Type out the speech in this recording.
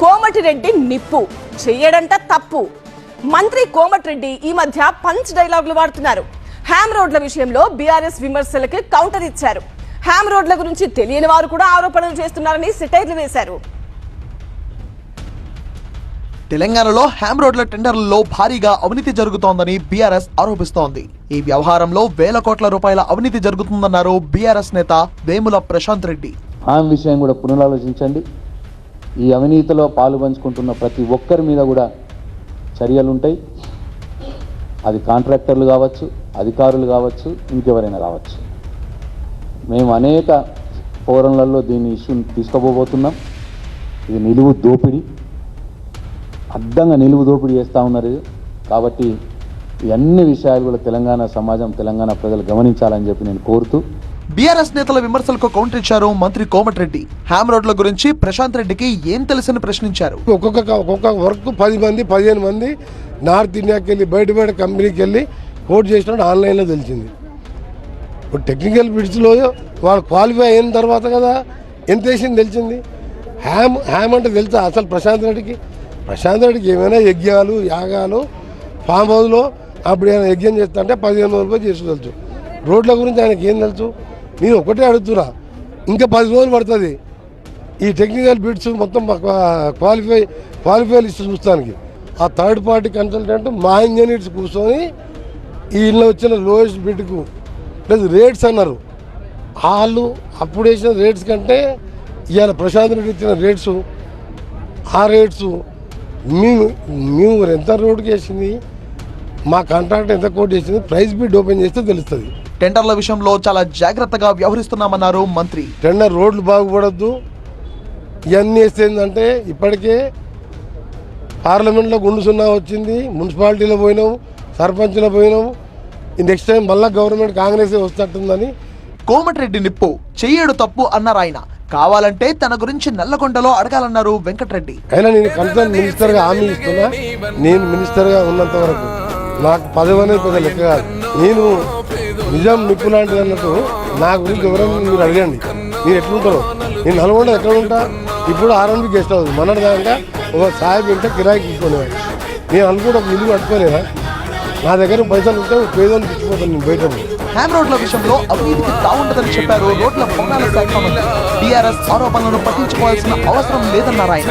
కోమటిరెడ్డి నిప్పు చెయ్యడంట తప్పు. మంత్రి కోమటిరెడ్డి ఈ మధ్య పంచ్ డైలాగులు వాడుతున్నారు. హ్యామ్ రోడ్ల విషయంలో బీఆర్ఎస్ విమర్శలకు కౌంటర్ ఇచ్చారు. హ్యామ్ రోడ్ల గురించి తెలియని వారు కూడా ఆరోపణలు చేస్తున్నారని సెటైర్లు వేశారు. తెలంగాణలో హ్యామ్ రోడ్ల టెండర్లలో భారీగా అవినీతి జరుగుతోందని బీఆర్ఎస్ ఆరోపిస్తోంది. ఈ వ్యవహారంలో వేల కోట్ల రూపాయల అవినీతి జరుగుతుందన్నారు బీఆర్ఎస్ నేత వేముల ప్రశాంత్ రెడ్డి. హ్యామ్ విషయం కూడా పునరాలోచించండి. ఈ అవినీతిలో పాలు పంచుకుంటున్న ప్రతి ఒక్కరి మీద కూడా చర్యలుంటాయి. అది కాంట్రాక్టర్లు కావచ్చు, అధికారులు కావచ్చు, ఇంకెవరైనా కావచ్చు. మేము అనేక ఫోరంలలో దీని ఇష్యూని తీసుకుపోబోతున్నాం. ఇది నిలువు దోపిడీ, అడ్డంగా నిలువు దోపిడీ చేస్తూ ఉన్నారు. కాబట్టి ఈ అన్ని విషయాలు కూడా తెలంగాణ సమాజం, తెలంగాణ ప్రజలు గమనించాలని చెప్పి నేను కోరుతూ బీఆర్ఎస్ నేతల విమర్శలకు కౌంటర్ ఇచ్చారు మంత్రి కోమటిరెడ్డి. హ్యామ్ రోడ్ల గురించి ప్రశాంత్ రెడ్డికి ఏం తెలుసని ప్రశ్నించారు. ఒక్కొక్క వర్క్ 10 మంది 15 మంది నార్త్ ఇండియాకి వెళ్ళి బయట కంపెనీకి వెళ్ళి కోట్ చేసినట్టు ఆన్లైన్లో తెలిసింది. ఇప్పుడు టెక్నికల్ బిడ్స్లో వాళ్ళు క్వాలిఫై అయిన తర్వాత కదా ఎంత వేసింది తెలిసింది. హ్యామ్ అంటే తెలుసా అసలు ప్రశాంత్ రెడ్డికి ఏమైనా యజ్ఞాలు యాగాలు ఫామ్ హౌస్లో అప్పుడు ఏమైనా యజ్ఞం చేస్తా అంటే 15 రూపాయలు చేసుకోవచ్చు. రోడ్ల గురించి ఆయనకి ఏం తెలుసు? నేను ఒకటే అడుగుతున్నా, ఇంకా 10 రోజులు పడుతుంది ఈ టెక్నికల్ బిడ్స్ మొత్తం క్వాలిఫై లిస్ట్ చూస్తానికి. ఆ థర్డ్ పార్టీ కన్సల్టెంట్ మా ఇంజనీర్స్ కూర్చొని ఈ ఇళ్ళలో వచ్చిన లోయెస్ట్ బిడ్కు ప్లస్ రేట్స్ అన్నారు. వాళ్ళు అప్పుడు వేసిన రేట్స్ కంటే ఇవాళ ప్రశాంత్ రెడ్డి ఇచ్చిన రేట్స్, ఆ రేట్స్ మేము ఎంత రోడ్డుకి వేసింది, మా కాంట్రాక్ట్ ఎంత కోట్ చేసింది, ప్రైస్ బిడ్ ఓపెన్ చేస్తే తెలుస్తుంది. టెండర్ల విషయంలో చాలా జాగ్రత్తగా వ్యవహరిస్తున్నామన్నారు మంత్రి. టెండర్ రోడ్లు బాగుపడద్దు ఇవన్నీ వేస్తేందంటే ఇప్పటికే పార్లమెంట్లో గుండు సున్నా వచ్చింది, మున్సిపాలిటీలో పోయినాము, సర్పంచ్లో పోయినాము. నెక్స్ట్ టైం మళ్ళా గవర్నమెంట్ కాంగ్రెస్ వస్తుందని. కోమటిరెడ్డి నిప్పు చెయ్యడు తప్పు అన్నారు ఆయన. కావాలంటే తన గురించి నల్లగొండలో అడగాలన్నారు వెంకటరెడ్డి. అయినా నేను కన్సర్న్ మినిస్టర్గా హామీ ఇస్తున్నా, నేను మినిస్టర్గా ఉన్నంత వరకు నాకు పదవి అనేది పెద్ద లెక్క కాదు. నేను నిజం నిప్పు లాంటిది అన్నట్టు నా గురించి ఎవరైనా మీరు అడగండి, మీరు ఎట్లుంటారో. నేను నల్గొండ ఎక్కడ ఉంటా, ఇప్పుడు R&B గెస్ట్ హౌస్ మొన్నటిదాకా ఒక సాయిబ్ ఇంటే కిరాయికి తీసుకునేవాడు. నేను అనుకుంటే ఒక ఇల్లు కట్టుకోలేదా? నా దగ్గర పైసలు ఉంటే పేదోళ్ళు తెచ్చిపోతాను నేను బయట. హ్యామ్ రోడ్ల విషయంలో అవినీతికి తావుండదని చెప్పారు రోడ్ల భవనాల శాఖ మంత్రి. బీఆర్ఎస్ ఆరోపణలను పట్టించుకోవాల్సిన అవసరం లేదన్నారు ఆయన.